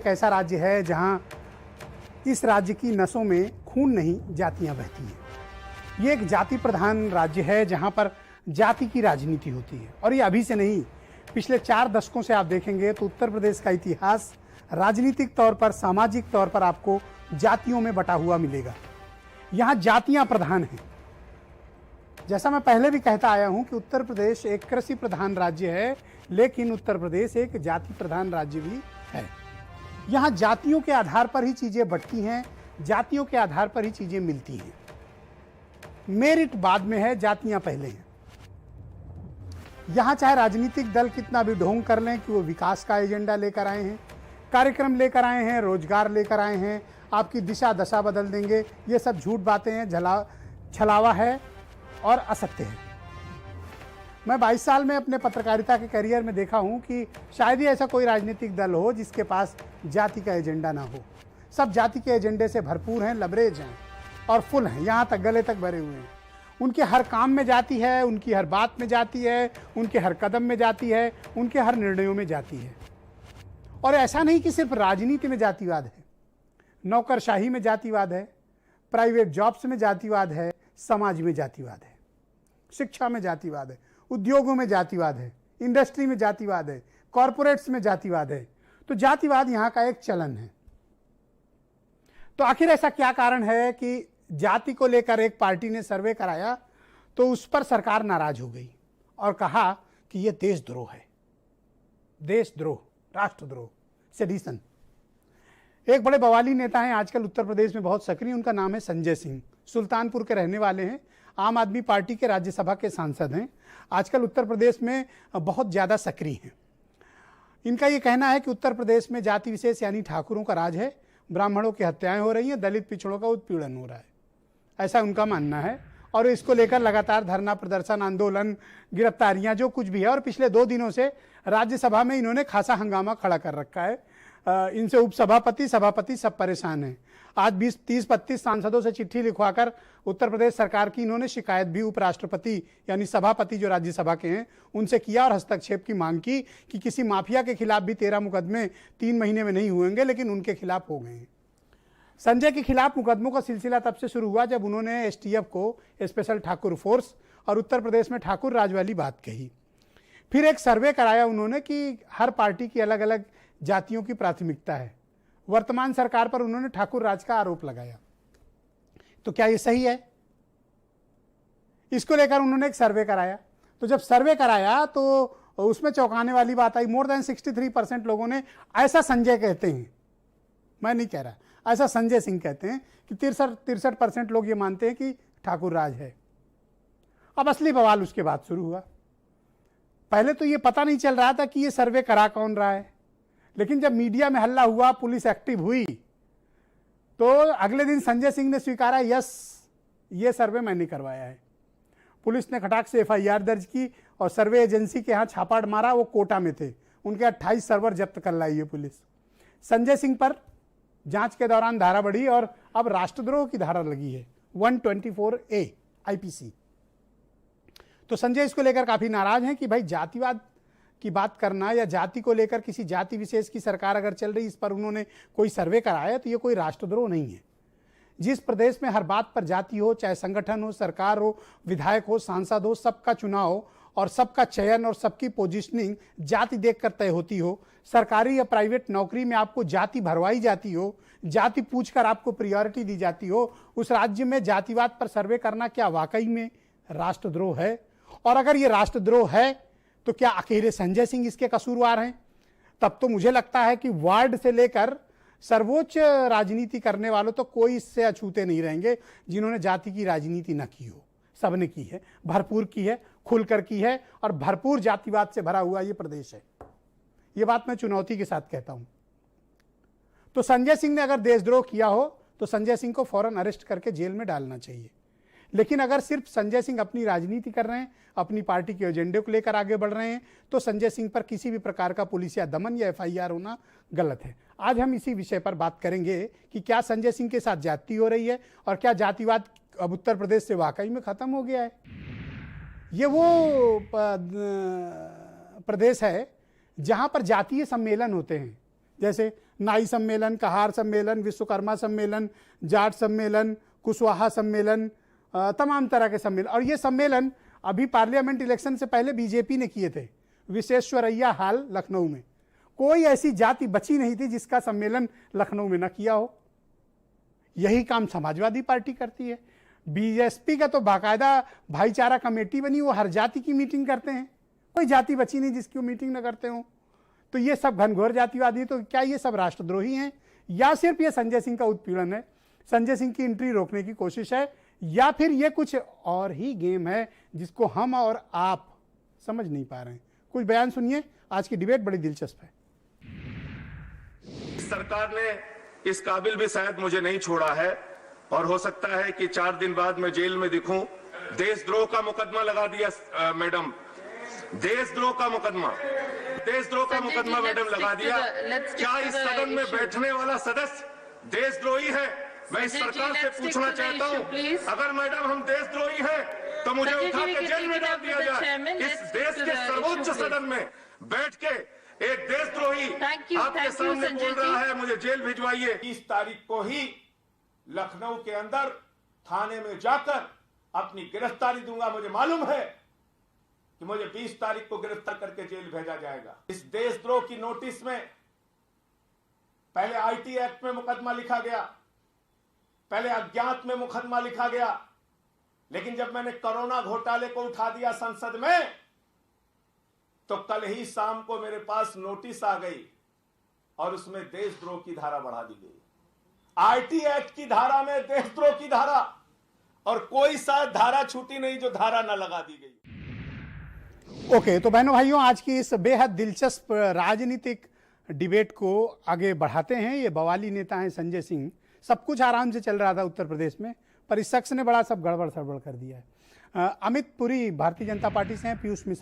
एक ऐसा राज्य है जहां इस राज्य की नसों में खून नहीं जातियां बहती हैं। ये एक जाति प्रधान राज्य है जहां पर जाति की राजनीति होती है और ये अभी से नहीं, पिछले 4 दशकों से आप देखेंगे तो उत्तर प्रदेश का इतिहास राजनीतिक तौर पर, सामाजिक तौर पर आपको जातियों में बटा हुआ मिलेगा। यहाँ जातियां प्रधान हैं। जैसा मैं पहले भी कहता आया हूं कि उत्तर प्रदेश एक कृषि प्रधान राज्य है, लेकिन उत्तर प्रदेश एक जाति प्रधान राज्य भी है। यहाँ जातियों के आधार पर ही चीजें बटती हैं, जातियों के आधार पर ही चीजें मिलती हैं। मेरिट बाद में है, जातियां पहले हैं। यहाँ चाहे राजनीतिक दल कितना भी ढोंग कर लें कि वो विकास का एजेंडा लेकर आए हैं, कार्यक्रम लेकर आए हैं, रोजगार लेकर आए हैं, आपकी दिशा दशा बदल देंगे, ये सब झूठ बातें हैं, छलावा है और असत्य है। मैं 22 साल में अपने पत्रकारिता के करियर में देखा हूं कि शायद ही ऐसा कोई राजनीतिक दल हो जिसके पास जाति का एजेंडा ना हो। सब जाति के एजेंडे से भरपूर हैं, लबरेज हैं और फुल हैं, यहाँ तक गले तक भरे हुए हैं। उनके हर काम में जाती है, उनकी हर बात में जाती है, उनके हर कदम में जाती है, उनके हर निर्णयों में जाती है। और ऐसा नहीं कि सिर्फ राजनीति में जातिवाद है, नौकरशाही में जातिवाद है, प्राइवेट जॉब्स में जातिवाद है, समाज में जातिवाद है, शिक्षा में जातिवाद है, उद्योगों में जातिवाद है, इंडस्ट्री में जातिवाद है, कॉरपोरेट्स में जातिवाद है। तो जातिवाद यहाँ का एक चलन है। तो आखिर ऐसा क्या कारण है कि जाति को लेकर एक पार्टी ने सर्वे कराया तो उस पर सरकार नाराज हो गई और कहा कि यह देशद्रोह है, देशद्रोह, राष्ट्रद्रोह, सेडिशन। एक बड़े बवाली नेता हैं आजकल उत्तर प्रदेश में बहुत सक्रिय, उनका नाम है संजय सिंह। सुल्तानपुर के रहने वाले हैं, आम आदमी पार्टी के राज्यसभा के सांसद हैं, आजकल उत्तर प्रदेश में बहुत ज़्यादा सक्रिय हैं। इनका ये कहना है कि उत्तर प्रदेश में जाति विशेष यानी ठाकुरों का राज है, ब्राह्मणों की हत्याएं हो रही हैं, दलित पिछड़ों का उत्पीड़न हो रहा है, ऐसा उनका मानना है। और इसको लेकर लगातार धरना प्रदर्शन, आंदोलन, गिरफ्तारियां, जो कुछ भी है। और पिछले 2 दिनों से राज्यसभा में इन्होंने खासा हंगामा खड़ा कर रखा है। इनसे उपसभापति, सभापति सब परेशान हैं। आज 20-30-32 सांसदों से चिट्ठी लिखवाकर उत्तर प्रदेश सरकार की इन्होंने शिकायत भी उपराष्ट्रपति यानी सभापति जो राज्यसभा के हैं उनसे किया और हस्तक्षेप की मांग की कि किसी माफिया के खिलाफ भी 13 मुकदमे 3 महीने में नहीं हुएंगे, लेकिन उनके खिलाफ हो गए हैं। संजय के खिलाफ मुकदमों का सिलसिला तब से शुरू हुआ जब उन्होंने एसटीएफ को, स्पेशल ठाकुर फोर्स, और उत्तर प्रदेश में ठाकुर राज वाली बात कही। फिर एक सर्वे कराया उन्होंने कि हर पार्टी की अलग अलग जातियों की प्राथमिकता है। वर्तमान सरकार पर उन्होंने ठाकुर राज का आरोप लगाया। तो क्या ये सही है? इसको लेकर उन्होंने एक सर्वे कराया। तो जब सर्वे कराया तो उसमें चौंकाने वाली बात आई, मोर देन 63% लोगों ने, ऐसा संजय कहते हैं, मैं नहीं कह रहा, ऐसा संजय सिंह कहते हैं कि 63% लोग ये मानते हैं कि ठाकुर राज है। अब असली बवाल उसके बाद शुरू हुआ। पहले तो ये पता नहीं चल रहा था कि ये सर्वे करा कौन रहा है, लेकिन जब मीडिया में हल्ला हुआ, पुलिस एक्टिव हुई, तो अगले दिन संजय सिंह ने स्वीकारा, यस, ये सर्वे मैंने करवाया है। पुलिस ने खटाक से एफआईआर दर्ज की और सर्वे एजेंसी के यहाँ छापा मारा। वो कोटा में थे, उनके 28 सर्वर जब्त कर लाई है पुलिस। संजय सिंह पर जांच के दौरान धारा बढ़ी और अब राष्ट्रद्रोह की धारा लगी है, 124A आईपीसी। तो संजय इसको लेकर काफी नाराज हैं कि भाई जातिवाद की बात करना या जाति को लेकर किसी जाति विशेष की सरकार अगर चल रही, इस पर उन्होंने कोई सर्वे कराया तो ये कोई राष्ट्रद्रोह नहीं है। जिस प्रदेश में हर बात पर जाति हो, चाहे संगठन हो, सरकार हो, विधायक हो, सांसद हो, सबका चुनाव और सबका चयन और सबकी पोजीशनिंग जाति देखकर तय होती हो, सरकारी या प्राइवेट नौकरी में आपको जाति भरवाई जाती हो, जाति पूछकर आपको प्रायोरिटी दी जाती हो, उस राज्य में जातिवाद पर सर्वे करना क्या वाकई में राष्ट्रद्रोह है? और अगर ये राष्ट्रद्रोह है तो क्या अकेले संजय सिंह इसके कसूरवार हैं? तब तो मुझे लगता है कि वार्ड से लेकर सर्वोच्च राजनीति करने वालों तो कोई इससे अछूते नहीं रहेंगे जिन्होंने जाति की राजनीति न की हो। सबने की है, भरपूर की है, खुलकर की है, और भरपूर जातिवाद से भरा हुआ ये प्रदेश है। ये बात मैं चुनौती के साथ कहता हूं। तो संजय सिंह ने अगर देशद्रोह किया हो तो संजय सिंह को फौरन अरेस्ट करके जेल में डालना चाहिए। लेकिन अगर सिर्फ संजय सिंह अपनी राजनीति कर रहे हैं, अपनी पार्टी के एजेंडे को लेकर आगे बढ़ रहे हैं, तो संजय सिंह पर किसी भी प्रकार का पुलिस या दमन या एफआईआर होना गलत है। आज हम इसी विषय पर बात करेंगे कि क्या संजय सिंह के साथ जाति हो रही है और क्या जातिवाद अब उत्तर प्रदेश से वाकई में खत्म हो गया है। ये वो प्रदेश है जहां पर जातीय सम्मेलन होते हैं, जैसे नाई सम्मेलन, कहार सम्मेलन, विश्वकर्मा सम्मेलन, जाट सम्मेलन, कुशवाहा सम्मेलन, तमाम तरह के सम्मेलन। और ये सम्मेलन अभी पार्लियामेंट इलेक्शन से पहले बीजेपी ने किए थे विश्वेश्वरैया हॉल लखनऊ में। कोई ऐसी जाति बची नहीं थी जिसका सम्मेलन लखनऊ में न किया हो। यही काम समाजवादी पार्टी करती है। बीएसपी का तो बाकायदा भाईचारा कमेटी बनी, वो हर जाति की मीटिंग करते हैं। कोई जाति बची नहीं जिसकी वो मीटिंग न करते हो। तो ये सब घनघोर जातिवादी, तो क्या ये सब राष्ट्रद्रोही हैं या सिर्फ ये संजय सिंह का उत्पीड़न है, संजय सिंह की एंट्री रोकने की कोशिश है, या फिर ये कुछ और ही गेम है जिसको हम और आप समझ नहीं पा रहे हैं? कुछ बयान सुनिए। आज की डिबेट बड़ी दिलचस्प है। सरकार ने इस काबिल भी शायद मुझे नहीं छोड़ा है और हो सकता है कि 4 दिन बाद मैं जेल में दिखूं। देशद्रोह का मुकदमा लगा दिया मैडम, देशद्रोह का मुकदमा मैडम लगा दिया। क्या इस सदन में बैठने वाला सदस्य देशद्रोही है? मैं इस सरकार से पूछना चाहता हूं, अगर मैडम हम देशद्रोही हैं तो मुझे उठा के जेल में डाल दिया जाए। इस देश के सर्वोच्च सदन में बैठ के एक देशद्रोही आपके सामने बोल रहा है मुझे जेल भिजवाइए। 20 तारीख को ही लखनऊ के अंदर थाने में जाकर अपनी गिरफ्तारी दूंगा। मुझे मालूम है कि मुझे 20 तारीख को गिरफ्तार करके जेल भेजा जाएगा। इस देशद्रोह की नोटिस में पहले आईटी एक्ट में मुकदमा लिखा गया, पहले अज्ञात में मुकदमा लिखा गया, लेकिन जब मैंने कोरोना घोटाले को उठा दिया संसद में तो कल ही शाम को मेरे पास नोटिस आ गई और उसमें देशद्रोह की धारा बढ़ा दी गई। आईटी एक्ट की धारा में देशद्रोह की धारा, और कोई सा धारा छूटी नहीं जो धारा न लगा दी गई। ओके, तो बहनों भाइयों, आज की इस बेहद दिलचस्प राजनीतिक डिबेट को आगे बढ़ाते हैं। ये बवाली नेता हैं संजय सिंह। सब कुछ आराम से चल रहा था उत्तर प्रदेश में, पर इस शख्स ने बड़ा सब गड़बड़ सड़बड़ कर दिया है। अमित पुरी भारतीय जनता पार्टी से हैं, पीयूष मिश्रा